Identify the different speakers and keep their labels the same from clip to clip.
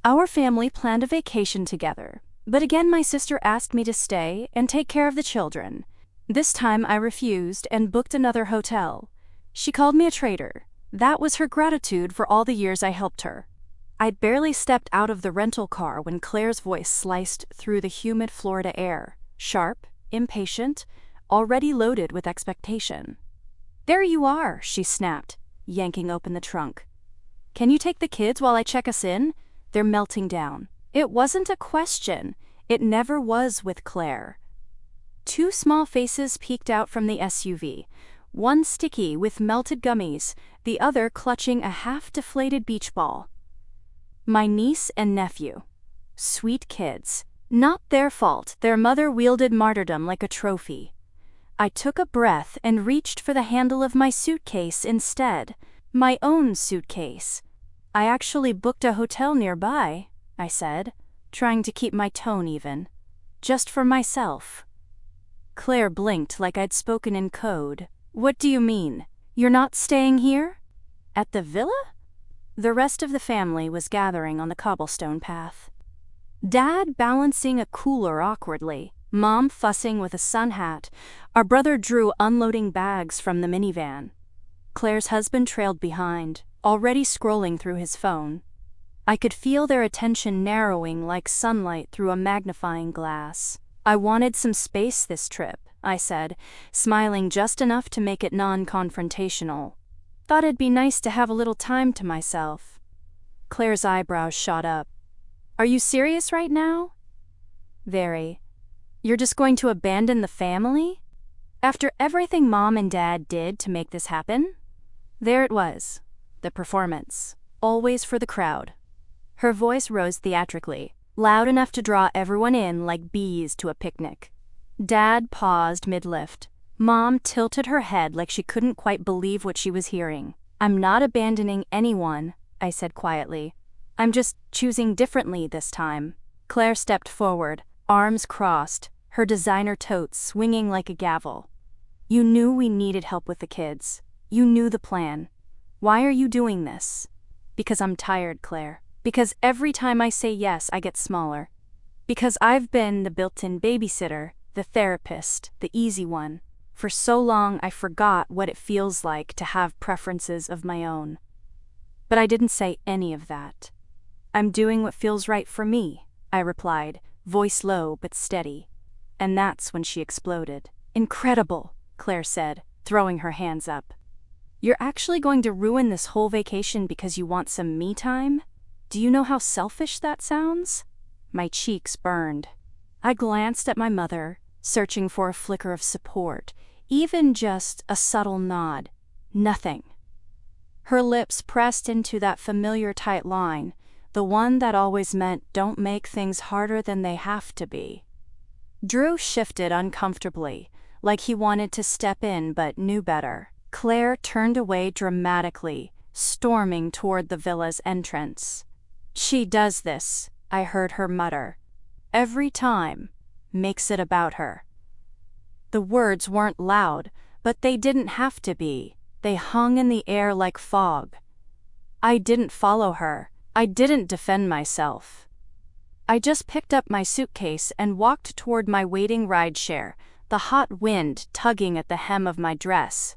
Speaker 1: Our family planned a vacation together, but again my sister asked me to stay and take care of the children. This time I refused and booked another hotel. She called me a traitor. That was her gratitude for all the years I helped her. I'd barely stepped out of the rental car when Claire's voice sliced through the humid Florida air, sharp, impatient, already loaded with expectation. "There you are," she snapped, yanking open the trunk. "Can you take the kids while I check us in? They're melting down." It wasn't a question. It never was with Claire. Two small faces peeked out from the SUV, one sticky with melted gummies, the other clutching a half-deflated beach ball. My niece and nephew. Sweet kids. Not their fault. Their mother wielded martyrdom like a trophy. I took a breath and reached for the handle of my suitcase instead. My own suitcase. "I actually booked a hotel nearby," I said, trying to keep my tone even. "Just for myself." Claire blinked like I'd spoken in code. "What do you mean? You're not staying here? At the villa?" The rest of the family was gathering on the cobblestone path. Dad balancing a cooler awkwardly, Mom fussing with a sun hat, our brother Drew unloading bags from the minivan. Claire's husband trailed behind, already scrolling through his phone. I could feel their attention narrowing like sunlight through a magnifying glass. "I wanted some space this trip," I said, smiling just enough to make it non-confrontational. "Thought it'd be nice to have a little time to myself." Claire's eyebrows shot up. "Are you serious right now?" "Very." "You're just going to abandon the family? After everything Mom and Dad did to make this happen?" There it was, the performance, always for the crowd. Her voice rose theatrically, loud enough to draw everyone in like bees to a picnic. Dad paused mid-lift. Mom tilted her head like she couldn't quite believe what she was hearing. "I'm not abandoning anyone," I said quietly. "I'm just choosing differently this time." Claire stepped forward, arms crossed, her designer totes swinging like a gavel. "You knew we needed help with the kids. You knew the plan. Why are you doing this?" "Because I'm tired, Claire. Because every time I say yes, I get smaller. Because I've been the built-in babysitter, the therapist, the easy one. For so long I forgot what it feels like to have preferences of my own." But I didn't say any of that. "I'm doing what feels right for me," I replied, voice low but steady. And that's when she exploded. "Incredible," Claire said, throwing her hands up. "You're actually going to ruin this whole vacation because you want some me time? Do you know how selfish that sounds?" My cheeks burned. I glanced at my mother, searching for a flicker of support, even just a subtle nod. Nothing. Her lips pressed into that familiar tight line, the one that always meant don't make things harder than they have to be. Drew shifted uncomfortably, like he wanted to step in but knew better. Claire turned away dramatically, storming toward the villa's entrance. "She does this," I heard her mutter. "Every time. Makes it about her." The words weren't loud, but they didn't have to be. They hung in the air like fog. I didn't follow her. I didn't defend myself. I just picked up my suitcase and walked toward my waiting rideshare, the hot wind tugging at the hem of my dress.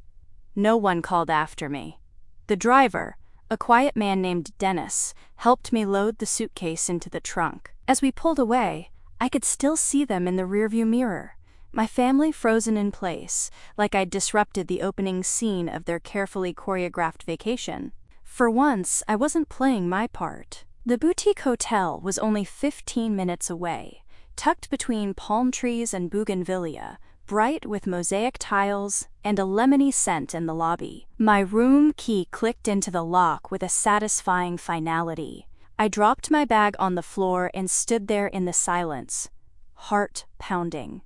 Speaker 1: No one called after me. The driver, a quiet man named Dennis, helped me load the suitcase into the trunk. As we pulled away, I could still see them in the rearview mirror, my family frozen in place, like I'd disrupted the opening scene of their carefully choreographed vacation. For once, I wasn't playing my part. The boutique hotel was only 15 minutes away, tucked between palm trees and bougainvillea, bright with mosaic tiles and a lemony scent in the lobby. My room key clicked into the lock with a satisfying finality. I dropped my bag on the floor and stood there in the silence, heart pounding.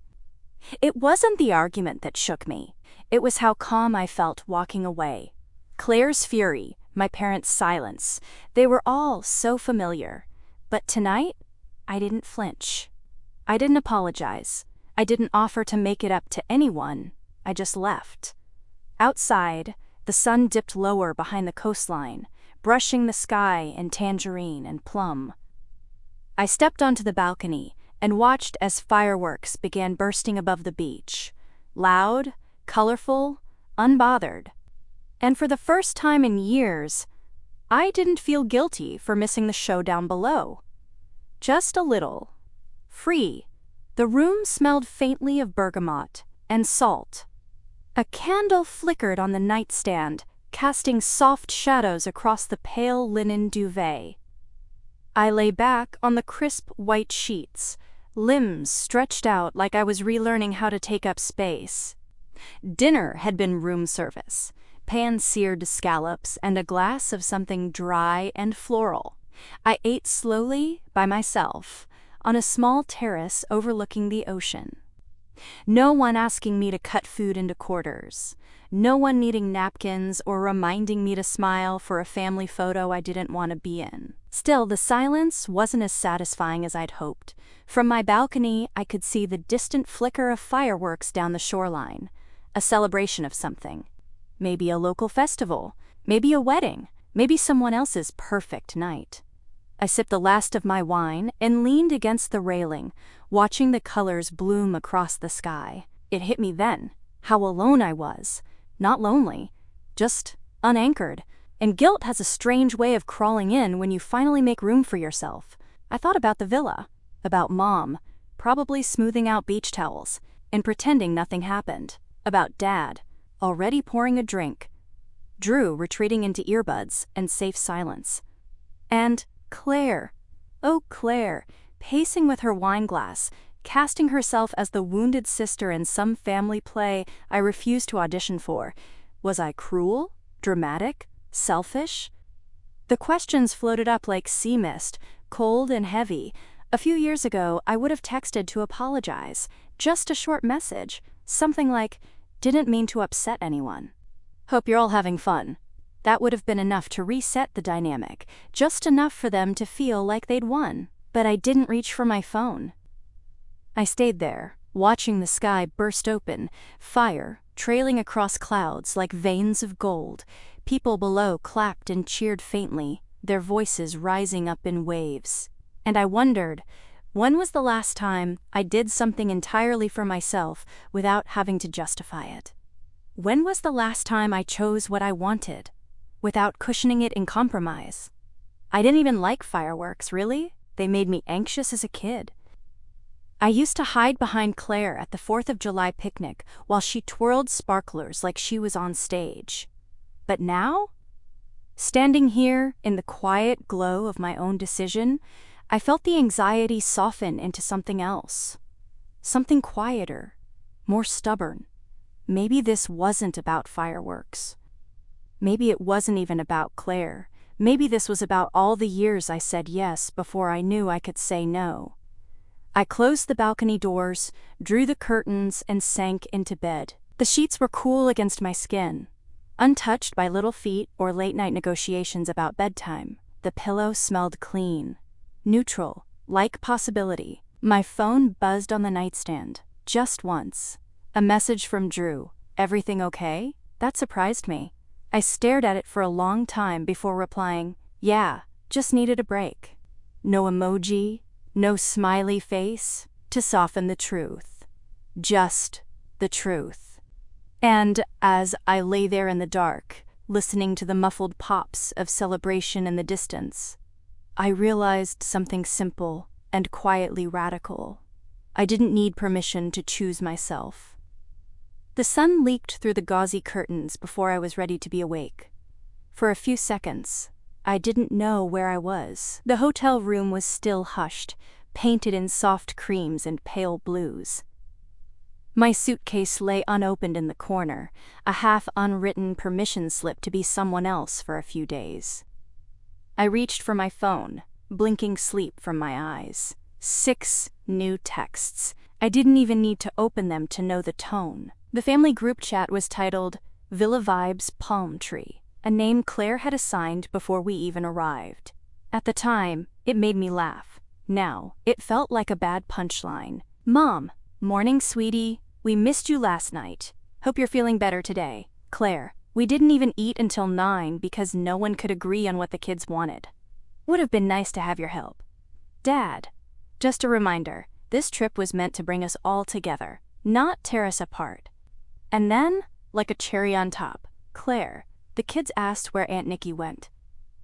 Speaker 1: It wasn't the argument that shook me. It was how calm I felt walking away. Claire's fury, my parents' silence, they were all so familiar. But tonight, I didn't flinch. I didn't apologize. I didn't offer to make it up to anyone. I just left. Outside, the sun dipped lower behind the coastline, brushing the sky in tangerine and plum. I stepped onto the balcony and watched as fireworks began bursting above the beach. Loud, colorful, unbothered. And for the first time in years, I didn't feel guilty for missing the show down below. Just a little. Free. The room smelled faintly of bergamot and salt. A candle flickered on the nightstand, casting soft shadows across the pale linen duvet. I lay back on the crisp white sheets, limbs stretched out like I was relearning how to take up space. Dinner had been room service, pan-seared scallops and a glass of something dry and floral. I ate slowly, by myself, on a small terrace overlooking the ocean. No one asking me to cut food into quarters. No one needing napkins or reminding me to smile for a family photo I didn't want to be in. Still, the silence wasn't as satisfying as I'd hoped. From my balcony, I could see the distant flicker of fireworks down the shoreline. A celebration of something. Maybe a local festival. Maybe a wedding. Maybe someone else's perfect night. I sipped the last of my wine and leaned against the railing, watching the colors bloom across the sky. It hit me then, how alone I was. Not lonely, just unanchored. And guilt has a strange way of crawling in when you finally make room for yourself. I thought about the villa, about Mom, probably smoothing out beach towels, and pretending nothing happened. About Dad, already pouring a drink. Drew retreating into earbuds and safe silence. And Claire, oh Claire, pacing with her wine glass, casting herself as the wounded sister in some family play I refused to audition for. Was I cruel? Dramatic? Selfish? The questions floated up like sea mist, cold and heavy. A few years ago, I would have texted to apologize. Just a short message. Something like, didn't mean to upset anyone. Hope you're all having fun. That would have been enough to reset the dynamic, just enough for them to feel like they'd won. But I didn't reach for my phone. I stayed there, watching the sky burst open, fire trailing across clouds like veins of gold. People below clapped and cheered faintly, their voices rising up in waves. And I wondered, when was the last time I did something entirely for myself without having to justify it? When was the last time I chose what I wanted, without cushioning it in compromise? I didn't even like fireworks, really. They made me anxious as a kid. I used to hide behind Claire at the 4th of July picnic while she twirled sparklers like she was on stage. But now, standing here in the quiet glow of my own decision, I felt the anxiety soften into something else. Something quieter, more stubborn. Maybe this wasn't about fireworks. Maybe it wasn't even about Claire. Maybe this was about all the years I said yes before I knew I could say no. I closed the balcony doors, drew the curtains, and sank into bed. The sheets were cool against my skin, untouched by little feet or late-night negotiations about bedtime. The pillow smelled clean, neutral, like possibility. My phone buzzed on the nightstand, just once. A message from Drew. Everything okay? That surprised me. I stared at it for a long time before replying, yeah, just needed a break. No emoji, no smiley face, to soften the truth. Just the truth. And as I lay there in the dark, listening to the muffled pops of celebration in the distance, I realized something simple and quietly radical. I didn't need permission to choose myself. The sun leaked through the gauzy curtains before I was ready to be awake. For a few seconds, I didn't know where I was. The hotel room was still hushed, painted in soft creams and pale blues. My suitcase lay unopened in the corner, a half-unwritten permission slip to be someone else for a few days. I reached for my phone, blinking sleep from my eyes. 6 new texts. I didn't even need to open them to know the tone. The family group chat was titled Villa Vibes Palm Tree, a name Claire had assigned before we even arrived. At the time, it made me laugh. Now, it felt like a bad punchline. Mom, morning sweetie, we missed you last night. Hope you're feeling better today. Claire, we didn't even eat until 9 because no one could agree on what the kids wanted. Would have been nice to have your help. Dad, just a reminder, this trip was meant to bring us all together, not tear us apart. And then, like a cherry on top, Claire, the kids asked where Aunt Nikki went.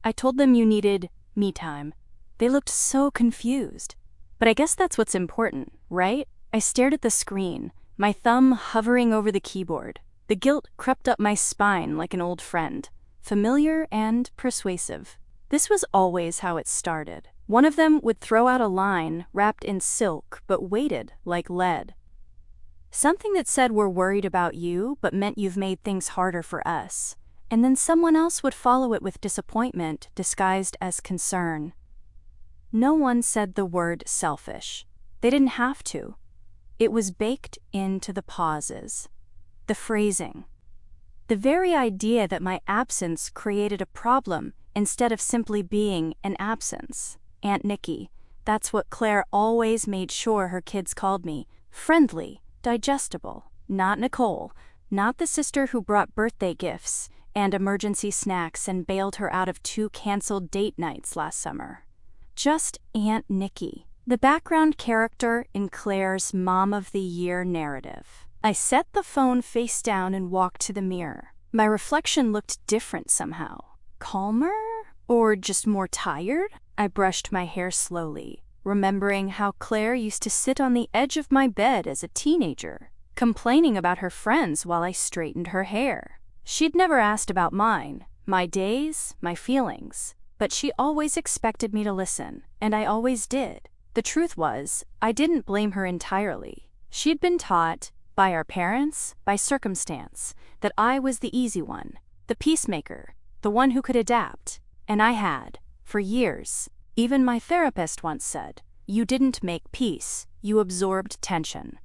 Speaker 1: I told them you needed me time. They looked so confused. But I guess that's what's important, right? I stared at the screen, my thumb hovering over the keyboard. The guilt crept up my spine like an old friend, familiar and persuasive. This was always how it started. One of them would throw out a line wrapped in silk but weighted like lead. Something that said we're worried about you but meant you've made things harder for us. And then someone else would follow it with disappointment disguised as concern. No one said the word selfish. They didn't have to. It was baked into the pauses. The phrasing. The very idea that my absence created a problem instead of simply being an absence. Aunt Nikki, that's what Claire always made sure her kids called me. Friendly, digestible. Not Nicole, not the sister who brought birthday gifts and emergency snacks and bailed her out of 2 canceled date nights last summer. Just Aunt Nikki, the background character in Claire's Mom of the Year narrative. I set the phone face down and walked to the mirror. My reflection looked different somehow. Calmer? Or just more tired? I brushed my hair slowly, remembering how Claire used to sit on the edge of my bed as a teenager, complaining about her friends while I straightened her hair. She'd never asked about mine, my days, my feelings, but she always expected me to listen, and I always did. The truth was, I didn't blame her entirely. She'd been taught, by our parents, by circumstance, that I was the easy one, the peacemaker, the one who could adapt. And I had, for years. Even my therapist once said, "You didn't make peace, you absorbed tension."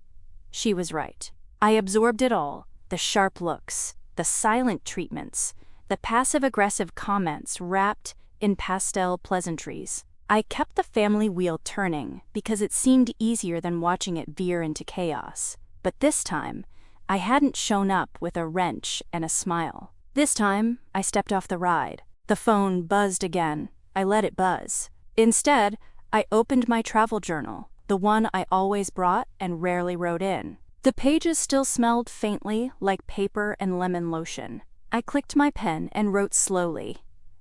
Speaker 1: She was right. I absorbed it all, the sharp looks, the silent treatments, the passive-aggressive comments wrapped in pastel pleasantries. I kept the family wheel turning because it seemed easier than watching it veer into chaos. But this time, I hadn't shown up with a wrench and a smile. This time, I stepped off the ride. The phone buzzed again. I let it buzz. Instead, I opened my travel journal, the one I always brought and rarely wrote in. The pages still smelled faintly like paper and lemon lotion. I clicked my pen and wrote slowly.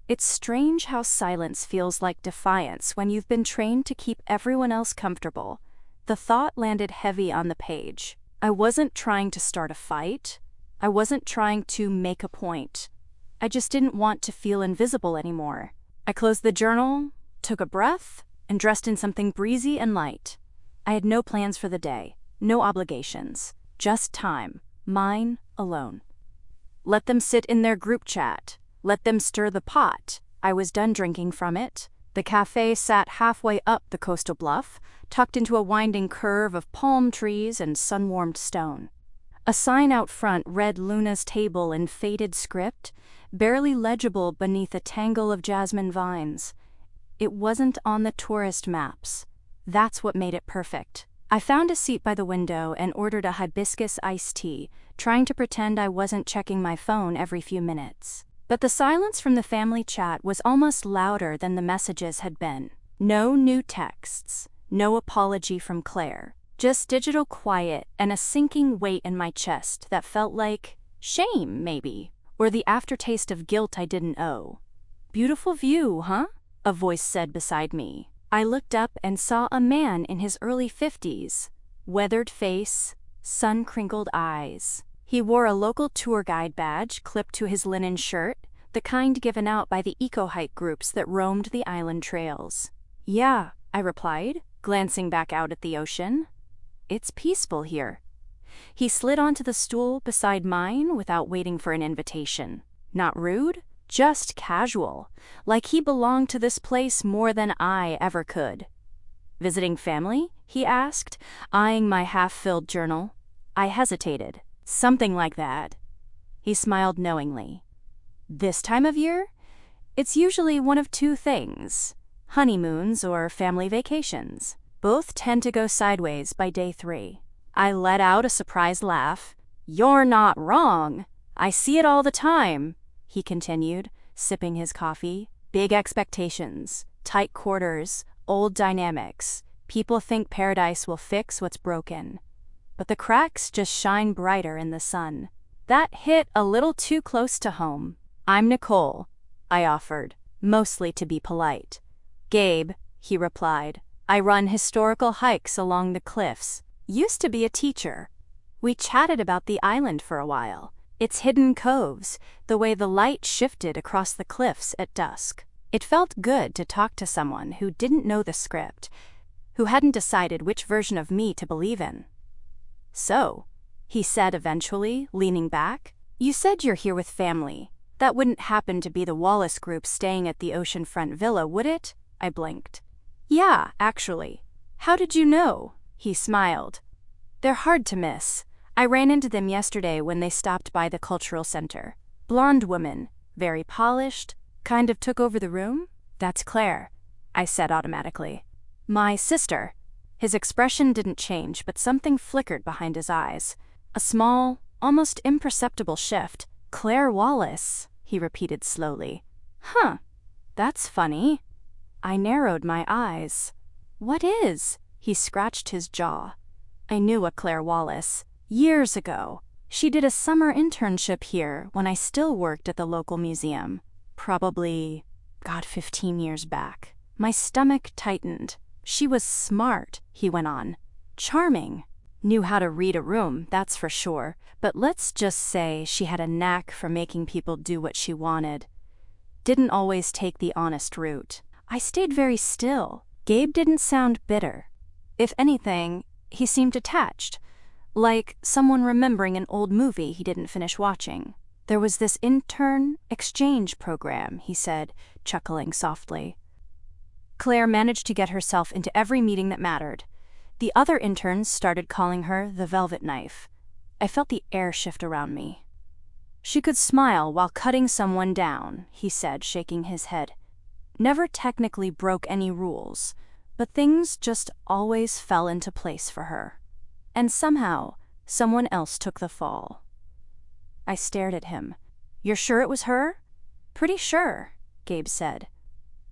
Speaker 1: It's strange how silence feels like defiance when you've been trained to keep everyone else comfortable. The thought landed heavy on the page. I wasn't trying to start a fight. I wasn't trying to make a point. I just didn't want to feel invisible anymore. I closed the journal, took a breath, and dressed in something breezy and light. I had no plans for the day, no obligations, just time, mine alone. Let them sit in their group chat. Let them stir the pot. I was done drinking from it. The cafe sat halfway up the coastal bluff, tucked into a winding curve of palm trees and sun-warmed stone. A sign out front read Luna's table in faded script, barely legible beneath a tangle of jasmine vines. It wasn't on the tourist maps. That's what made it perfect. I found a seat by the window and ordered a hibiscus iced tea, trying to pretend I wasn't checking my phone every few minutes. But the silence from the family chat was almost louder than the messages had been. No new texts, no apology from Claire. Just digital quiet and a sinking weight in my chest that felt like shame, maybe, or the aftertaste of guilt I didn't owe. "Beautiful view, huh?" a voice said beside me. I looked up and saw a man in his early 50s, weathered face, sun-crinkled eyes. He wore a local tour guide badge clipped to his linen shirt, the kind given out by the eco-hike groups that roamed the island trails. "Yeah," I replied, glancing back out at the ocean. "It's peaceful here." He slid onto the stool beside mine without waiting for an invitation. Not rude, just casual, like he belonged to this place more than I ever could. "Visiting family?" he asked, eyeing my half-filled journal. I hesitated. "Something like that." He smiled knowingly. "This time of year? It's usually one of 2 things. Honeymoons or family vacations. Both tend to go sideways by day 3. I let out a surprised laugh. "You're not wrong. I see it all the time," he continued, sipping his coffee. "Big expectations, tight quarters, Old dynamics. People think paradise will fix what's broken. But the cracks just shine brighter in the sun. That hit a little too close to home. "I'm Nicole," I offered, mostly to be polite. "Gabe," he replied. "I run historical hikes along the cliffs. Used to be a teacher." We chatted about the island for a while, its hidden coves, the way the light shifted across the cliffs at dusk. It felt good to talk to someone who didn't know the script, who hadn't decided which version of me to believe in. "So," he said eventually, leaning back, "you said you're here with family. That wouldn't happen to be the Wallace group staying at the oceanfront villa, would it?" I blinked. "Yeah, actually. How did you know?" He smiled. "They're hard to miss. I ran into them yesterday when they stopped by the cultural center. Blonde woman, very polished, kind of took over the room." "That's Claire," I said automatically. "My sister." His expression didn't change, but something flickered behind his eyes. A small, almost imperceptible shift. "Claire Wallace," he repeated slowly. "Huh, that's funny." I narrowed my eyes. "What is?" He scratched his jaw. "I knew a Claire Wallace. Years ago. She did a summer internship here when I still worked at the local museum. Probably, 15 years back." My stomach tightened. "She was smart," he went on. "Charming. Knew how to read a room, that's for sure. But let's just say she had a knack for making people do what she wanted. Didn't always take the honest route." I stayed very still. Gabe didn't sound bitter. If anything, he seemed attached, like someone remembering an old movie he didn't finish watching. "There was this intern exchange program," he said, chuckling softly. "Claire managed to get herself into every meeting that mattered. The other interns started calling her the Velvet Knife." I felt the air shift around me. "She could smile while cutting someone down," he said, shaking his head. "Never technically broke any rules, but things just always fell into place for her. And somehow, someone else took the fall." I stared at him. "You're sure it was her?" "Pretty sure," Gabe said.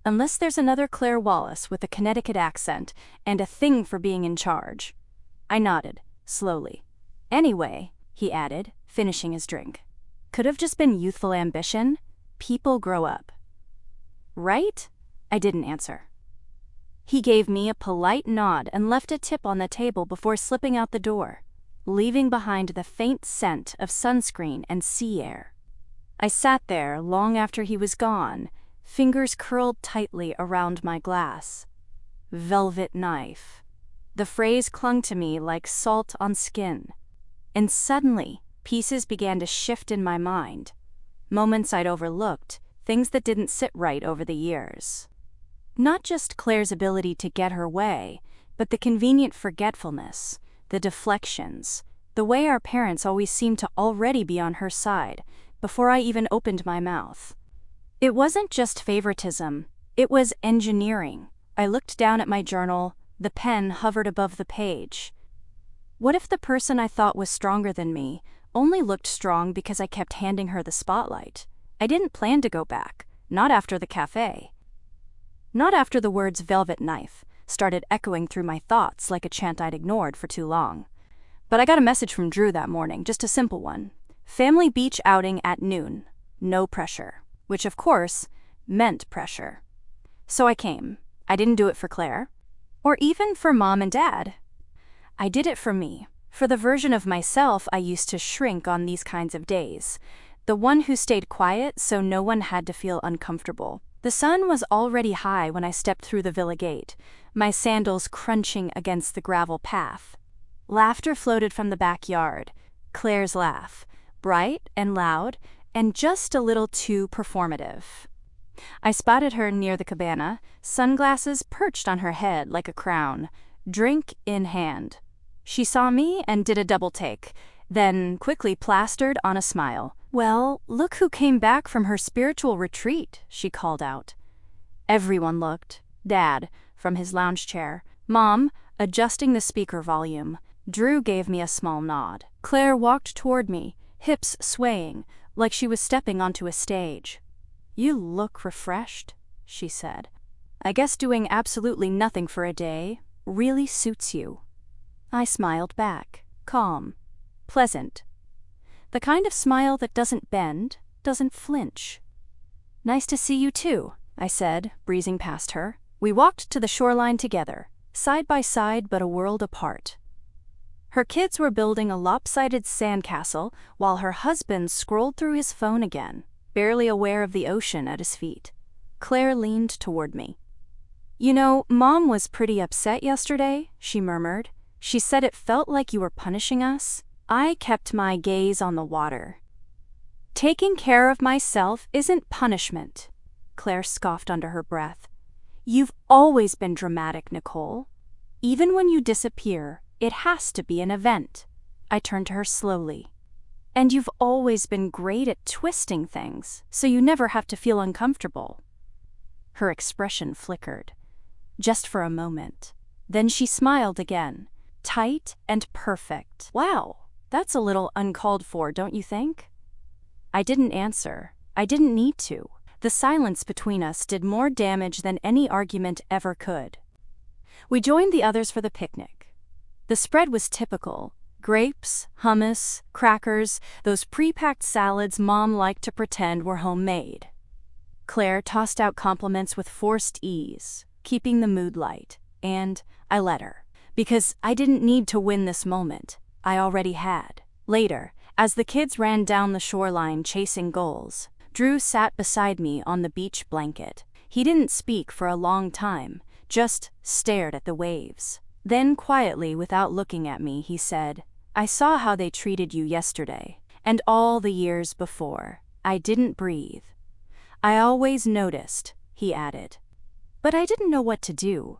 Speaker 1: "Unless there's another Claire Wallace with a Connecticut accent and a thing for being in charge." I nodded, slowly. "Anyway," he added, finishing his drink. "Could have just been youthful ambition. People grow up." "Right?" I didn't answer. He gave me a polite nod and left a tip on the table before slipping out the door, leaving behind the faint scent of sunscreen and sea air. I sat there long after he was gone, fingers curled tightly around my glass. Velvet Knife. The phrase clung to me like salt on skin. And suddenly, pieces began to shift in my mind. Moments I'd overlooked, things that didn't sit right over the years. Not just Claire's ability to get her way, but the convenient forgetfulness, the deflections, the way our parents always seemed to already be on her side before I even opened my mouth. It wasn't just favoritism, it was engineering. I looked down at my journal, the pen hovered above the page. What if the person I thought was stronger than me only looked strong because I kept handing her the spotlight? I didn't plan to go back, not after the cafe. Not after the words Velvet Knife started echoing through my thoughts like a chant I'd ignored for too long. But I got a message from Drew that morning, just a simple one. Family beach outing at noon. No pressure. Which, of course, meant pressure. So I came. I didn't do it for Claire. Or even for Mom and Dad. I did it for me. For the version of myself I used to shrink on these kinds of days. The one who stayed quiet so no one had to feel uncomfortable. The sun was already high when I stepped through the villa gate, my sandals crunching against the gravel path. Laughter floated from the backyard. Claire's laugh. Bright and loud, and just a little too performative. I spotted her near the cabana, sunglasses perched on her head like a crown, drink in hand. She saw me and did a double take, then quickly plastered on a smile. "Well, look who came back from her spiritual retreat," she called out. Everyone looked. Dad, from his lounge chair. Mom, adjusting the speaker volume. Drew gave me a small nod. Claire walked toward me, hips swaying, like she was stepping onto a stage. "You look refreshed," she said. I guess doing absolutely nothing for a day really suits you. I smiled back, calm, pleasant. The kind of smile that doesn't bend, doesn't flinch. Nice to see you too, I said, breezing past her. We walked to the shoreline together, side by side but a world apart. Her kids were building a lopsided sandcastle while her husband scrolled through his phone again, barely aware of the ocean at his feet. Claire leaned toward me. You know, Mom was pretty upset yesterday, she murmured. She said it felt like you were punishing us. I kept my gaze on the water. Taking care of myself isn't punishment, Claire scoffed under her breath. You've always been dramatic, Nicole. Even when you disappear, it has to be an event. I turned to her slowly. And you've always been great at twisting things, so you never have to feel uncomfortable. Her expression flickered, just for a moment. Then she smiled again, tight and perfect. Wow, that's a little uncalled for, don't you think? I didn't answer. I didn't need to. The silence between us did more damage than any argument ever could. We joined the others for the picnic. The spread was typical. Grapes, hummus, crackers, those pre-packed salads Mom liked to pretend were homemade. Claire tossed out compliments with forced ease, keeping the mood light, and I let her. Because I didn't need to win this moment. I already had. Later, as the kids ran down the shoreline chasing gulls, Drew sat beside me on the beach blanket. He didn't speak for a long time, just stared at the waves. Then quietly, without looking at me, he said, I saw how they treated you yesterday, and all the years before. I didn't breathe. I always noticed, he added. But I didn't know what to do.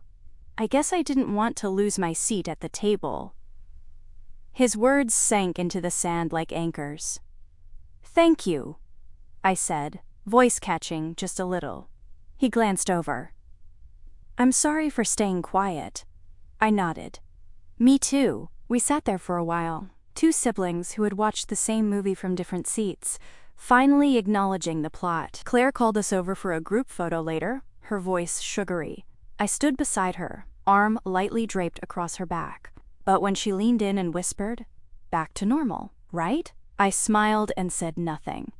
Speaker 1: I guess I didn't want to lose my seat at the table. His words sank into the sand like anchors. Thank you, I said, voice catching just a little. He glanced over. I'm sorry for staying quiet. I nodded. Me too. We sat there for a while, two siblings who had watched the same movie from different seats, finally acknowledging the plot. Claire called us over for a group photo later, her voice sugary. I stood beside her, arm lightly draped across her back. But when she leaned in and whispered, back to normal, right? I smiled and said nothing.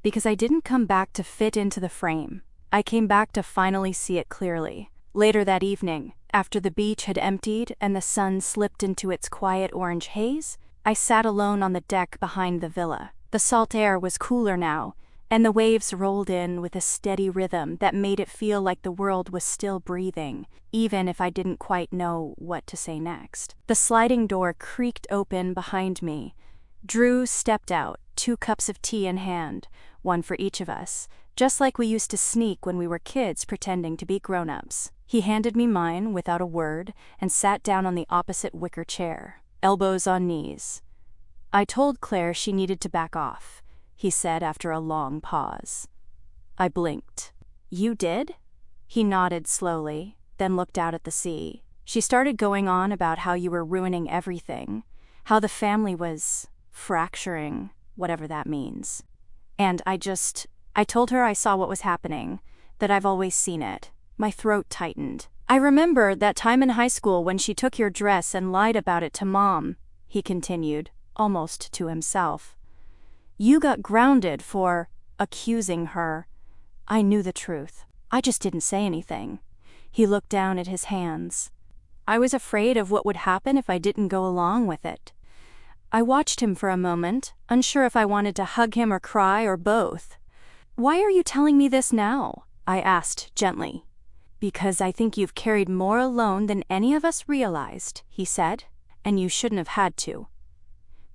Speaker 1: Because I didn't come back to fit into the frame. I came back to finally see it clearly. Later that evening, after the beach had emptied and the sun slipped into its quiet orange haze, I sat alone on the deck behind the villa. The salt air was cooler now, and the waves rolled in with a steady rhythm that made it feel like the world was still breathing, even if I didn't quite know what to say next. The sliding door creaked open behind me. Drew stepped out, 2 cups of tea in hand, one for each of us, just like we used to sneak when we were kids pretending to be grown-ups. He handed me mine without a word and sat down on the opposite wicker chair, elbows on knees. I told Claire she needed to back off, he said after a long pause. I blinked. You did? He nodded slowly, then looked out at the sea. She started going on about how you were ruining everything, how the family was fracturing, whatever that means. And I told her I saw what was happening, that I've always seen it. My throat tightened. I remember that time in high school when she took your dress and lied about it to Mom, he continued, almost to himself. You got grounded for accusing her. I knew the truth. I just didn't say anything. He looked down at his hands. I was afraid of what would happen if I didn't go along with it. I watched him for a moment, unsure if I wanted to hug him or cry or both. Why are you telling me this now? I asked gently. Because I think you've carried more alone than any of us realized, he said, and you shouldn't have had to.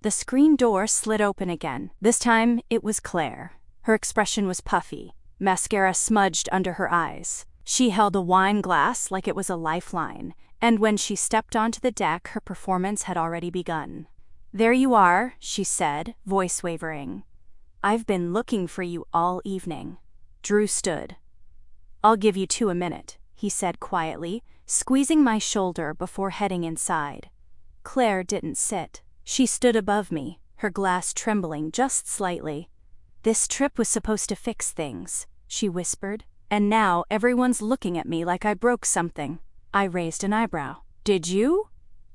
Speaker 1: The screen door slid open again. This time it was Claire. Her expression was puffy, mascara smudged under her eyes. She held a wine glass like it was a lifeline, and when she stepped onto the deck, her performance had already begun. There you are, she said, voice wavering. I've been looking for you all evening. Drew stood. I'll give you 2 a minute, he said quietly, squeezing my shoulder before heading inside. Claire didn't sit. She stood above me, her glass trembling just slightly. This trip was supposed to fix things, she whispered. And now everyone's looking at me like I broke something. I raised an eyebrow. Did you?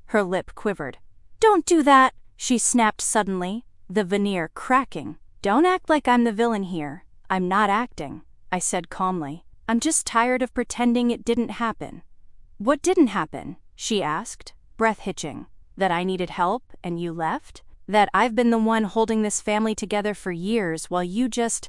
Speaker 1: Her lip quivered. Don't do that, she snapped suddenly, the veneer cracking. Don't act like I'm the villain here. I'm not acting, I said calmly. I'm just tired of pretending it didn't happen. What didn't happen? She asked, breath hitching. That I needed help and you left? That I've been the one holding this family together for years while you just…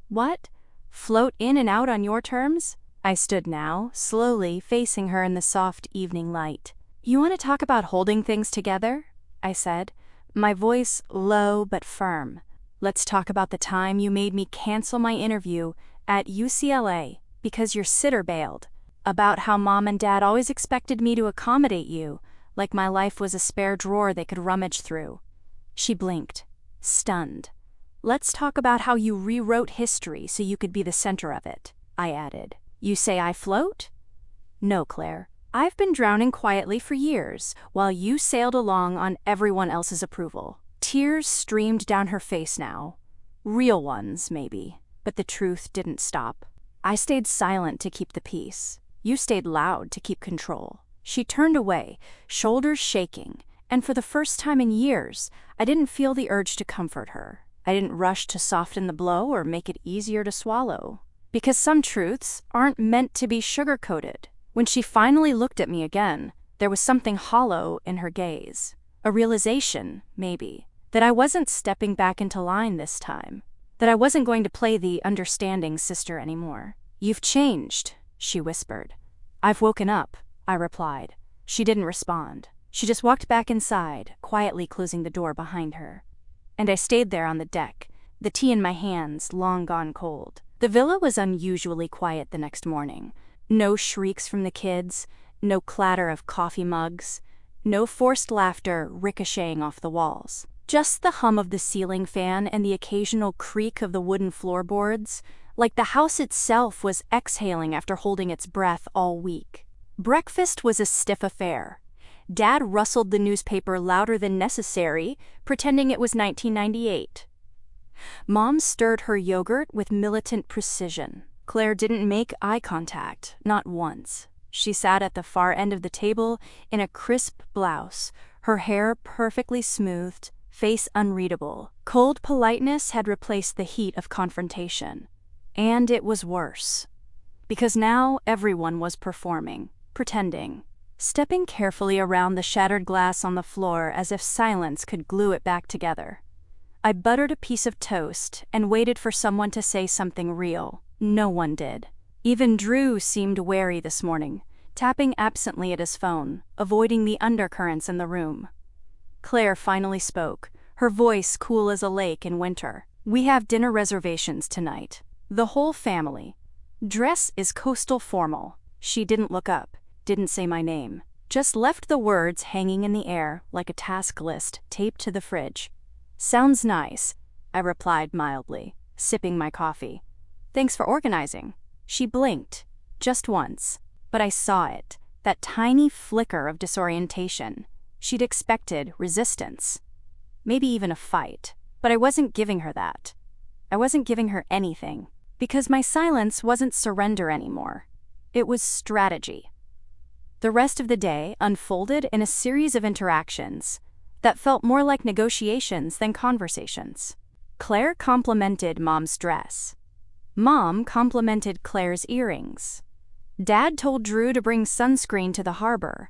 Speaker 1: what? Float in and out on your terms? I stood now, slowly facing her in the soft evening light. You want to talk about holding things together? I said, my voice low but firm. Let's talk about the time you made me cancel my interview at UCLA because your sitter bailed. About how Mom and Dad always expected me to accommodate you, like my life was a spare drawer they could rummage through. She blinked, stunned. Let's talk about how you rewrote history so you could be the center of it, I added. You say I float? No, Claire. I've been drowning quietly for years, while you sailed along on everyone else's approval. Tears streamed down her face now. Real ones, maybe, but the truth didn't stop. I stayed silent to keep the peace. You stayed loud to keep control. She turned away, shoulders shaking, and for the first time in years, I didn't feel the urge to comfort her. I didn't rush to soften the blow or make it easier to swallow. Because some truths aren't meant to be sugar-coated. When she finally looked at me again, there was something hollow in her gaze. A realization, maybe, that I wasn't stepping back into line this time. That I wasn't going to play the understanding sister anymore. You've changed, she whispered. I've woken up, I replied. She didn't respond. She just walked back inside, quietly closing the door behind her. And I stayed there on the deck, the tea in my hands, long gone cold. The villa was unusually quiet the next morning. No shrieks from the kids, no clatter of coffee mugs, no forced laughter ricocheting off the walls. Just the hum of the ceiling fan and the occasional creak of the wooden floorboards, like the house itself was exhaling after holding its breath all week. Breakfast was a stiff affair. Dad rustled the newspaper louder than necessary, pretending it was 1998. Mom stirred her yogurt with militant precision. Claire didn't make eye contact, not once. She sat at the far end of the table in a crisp blouse, her hair perfectly smoothed, face unreadable. Cold politeness had replaced the heat of confrontation. And it was worse. Because now everyone was performing, pretending, stepping carefully around the shattered glass on the floor as if silence could glue it back together. I buttered a piece of toast and waited for someone to say something real. No one did. Even Drew seemed wary this morning, tapping absently at his phone, avoiding the undercurrents in the room. Claire finally spoke, her voice cool as a lake in winter. We have dinner reservations tonight. The whole family. Dress is coastal formal. She didn't look up, didn't say my name, just left the words hanging in the air like a task list taped to the fridge. Sounds nice, I replied mildly, sipping my coffee. Thanks for organizing. She blinked, just once, but I saw it, that tiny flicker of disorientation. She'd expected resistance, maybe even a fight, but I wasn't giving her that. I wasn't giving her anything, because my silence wasn't surrender anymore. It was strategy. The rest of the day unfolded in a series of interactions that felt more like negotiations than conversations. Claire complimented Mom's dress. Mom complimented Claire's earrings. Dad told Drew to bring sunscreen to the harbor.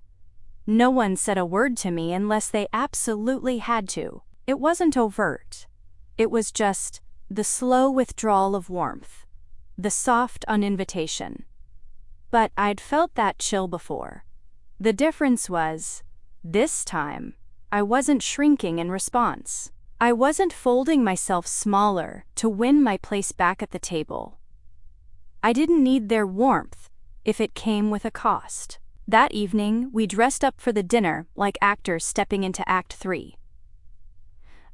Speaker 1: No one said a word to me unless they absolutely had to. It wasn't overt. It was just the slow withdrawal of warmth, the soft uninvitation. But I'd felt that chill before. The difference was, this time, I wasn't shrinking in response. I wasn't folding myself smaller to win my place back at the table. I didn't need their warmth if it came with a cost. That evening, we dressed up for the dinner like actors stepping into Act 3.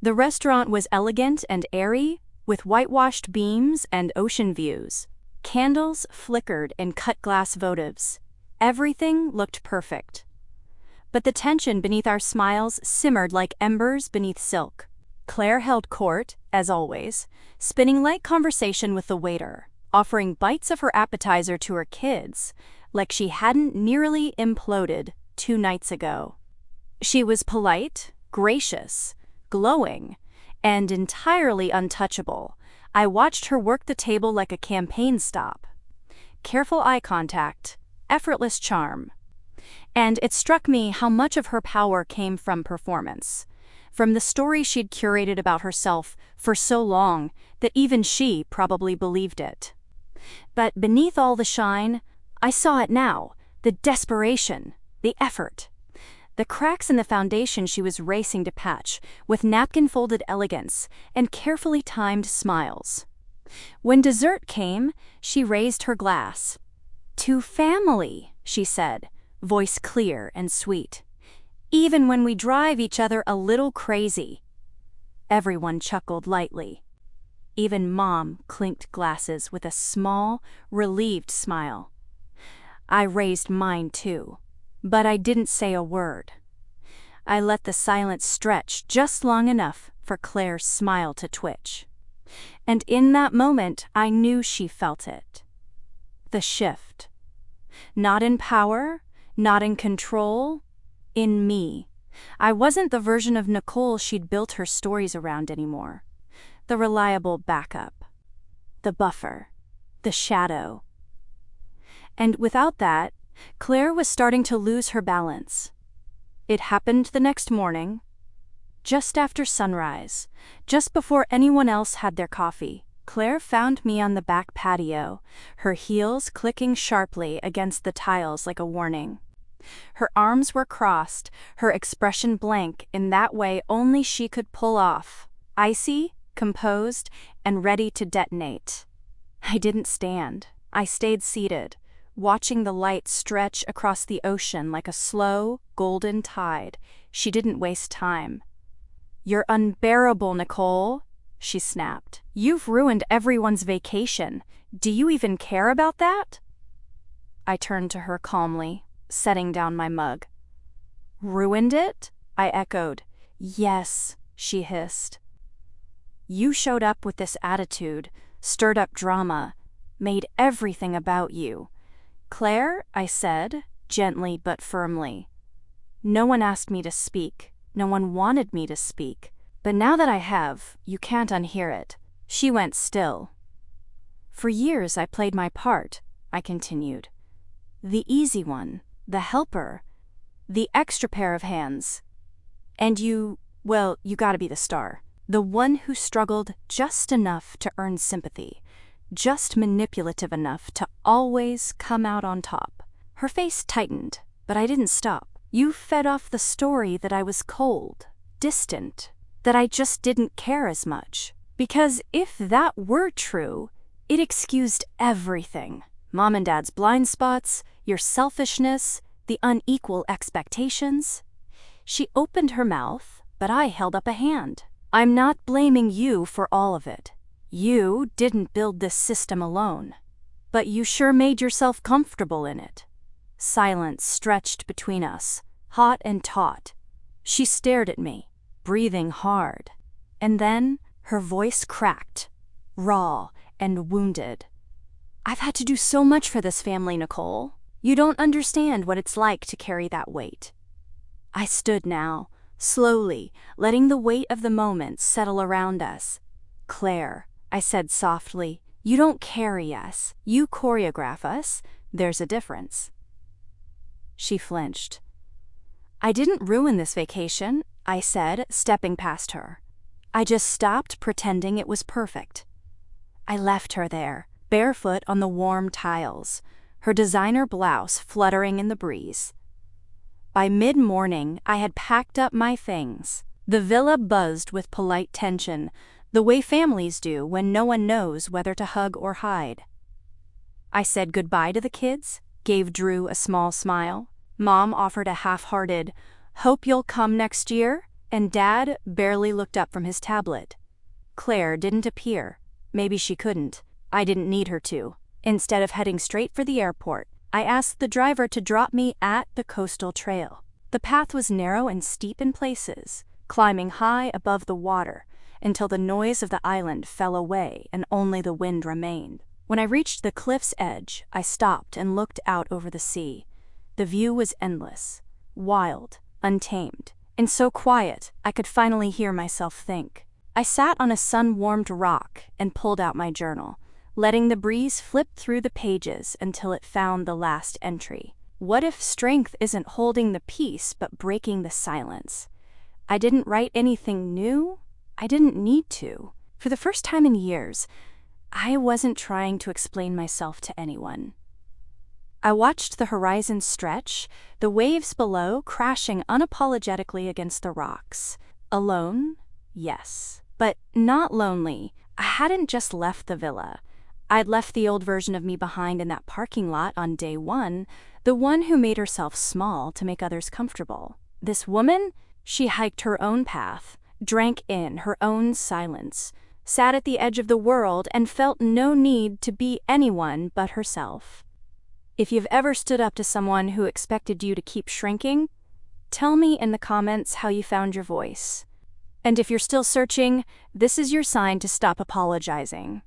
Speaker 1: The restaurant was elegant and airy, with whitewashed beams and ocean views. Candles flickered in cut glass votives. Everything looked perfect. But the tension beneath our smiles simmered like embers beneath silk. Claire held court, as always, spinning light conversation with the waiter. offering bites of her appetizer to her kids, like she hadn't nearly imploded 2 nights ago. She was polite, gracious, glowing, and entirely untouchable. I watched her work the table like a campaign stop. Careful eye contact, effortless charm. And it struck me how much of her power came from performance, from the story she'd curated about herself for so long that even she probably believed it. But beneath all the shine, I saw it now, the desperation, the effort. The cracks in the foundation she was racing to patch, with napkin-folded elegance and carefully timed smiles. When dessert came, she raised her glass. "To family," she said, voice clear and sweet. "Even when we drive each other a little crazy." Everyone chuckled lightly. Even Mom clinked glasses with a small, relieved smile. I raised mine too, but I didn't say a word. I let the silence stretch just long enough for Claire's smile to twitch. And in that moment, I knew she felt it. The shift. Not in power, not in control, in me. I wasn't the version of Nicole she'd built her stories around anymore. The reliable backup. The buffer. The shadow. And without that, Claire was starting to lose her balance. It happened the next morning, just after sunrise, just before anyone else had their coffee. Claire found me on the back patio, her heels clicking sharply against the tiles like a warning. Her arms were crossed, her expression blank in that way only she could pull off, icy, composed, and ready to detonate. I didn't stand. I stayed seated, watching the light stretch across the ocean like a slow, golden tide. She didn't waste time. "You're unbearable, Nicole," she snapped. "You've ruined everyone's vacation. Do you even care about that?" I turned to her calmly, setting down my mug. "Ruined it?" I echoed. "Yes," she hissed. "You showed up with this attitude, stirred up drama, made everything about you." "Claire," I said, gently but firmly. "No one asked me to speak. No one wanted me to speak. But now that I have, you can't unhear it." She went still. "For years I played my part," I continued. "The easy one, the helper, the extra pair of hands. And you gotta be the star. The one who struggled just enough to earn sympathy. Just manipulative enough to always come out on top." Her face tightened, but I didn't stop. "You fed off the story that I was cold, distant, that I just didn't care as much. Because if that were true, it excused everything. Mom and Dad's blind spots, your selfishness, the unequal expectations." She opened her mouth, but I held up a hand. "I'm not blaming you for all of it. You didn't build this system alone. But you sure made yourself comfortable in it." Silence stretched between us, hot and taut. She stared at me, breathing hard. And then her voice cracked, raw and wounded. "I've had to do so much for this family, Nicole. You don't understand what it's like to carry that weight." I stood now, slowly, letting the weight of the moment settle around us. "Claire," I said softly, "you don't carry us. You choreograph us. There's a difference." She flinched. "I didn't ruin this vacation," I said, stepping past her. "I just stopped pretending it was perfect." I left her there, barefoot on the warm tiles, her designer blouse fluttering in the breeze. By mid-morning, I had packed up my things. The villa buzzed with polite tension, the way families do when no one knows whether to hug or hide. I said goodbye to the kids, gave Drew a small smile. Mom offered a half-hearted, "Hope you'll come next year," and Dad barely looked up from his tablet. Claire didn't appear. Maybe she couldn't. I didn't need her to. Instead of heading straight for the airport, I asked the driver to drop me at the coastal trail. The path was narrow and steep in places, climbing high above the water until the noise of the island fell away and only the wind remained. When I reached the cliff's edge, I stopped and looked out over the sea. The view was endless, wild, untamed, and so quiet I could finally hear myself think. I sat on a sun-warmed rock and pulled out my journal, letting the breeze flip through the pages until it found the last entry. What if strength isn't holding the peace but breaking the silence? I didn't write anything new. I didn't need to. For the first time in years, I wasn't trying to explain myself to anyone. I watched the horizon stretch, the waves below crashing unapologetically against the rocks. Alone? Yes. But not lonely. I hadn't just left the villa. I'd left the old version of me behind in that parking lot on day one, the one who made herself small to make others comfortable. This woman? She hiked her own path, drank in her own silence, sat at the edge of the world, and felt no need to be anyone but herself. If you've ever stood up to someone who expected you to keep shrinking, tell me in the comments how you found your voice. And if you're still searching, this is your sign to stop apologizing.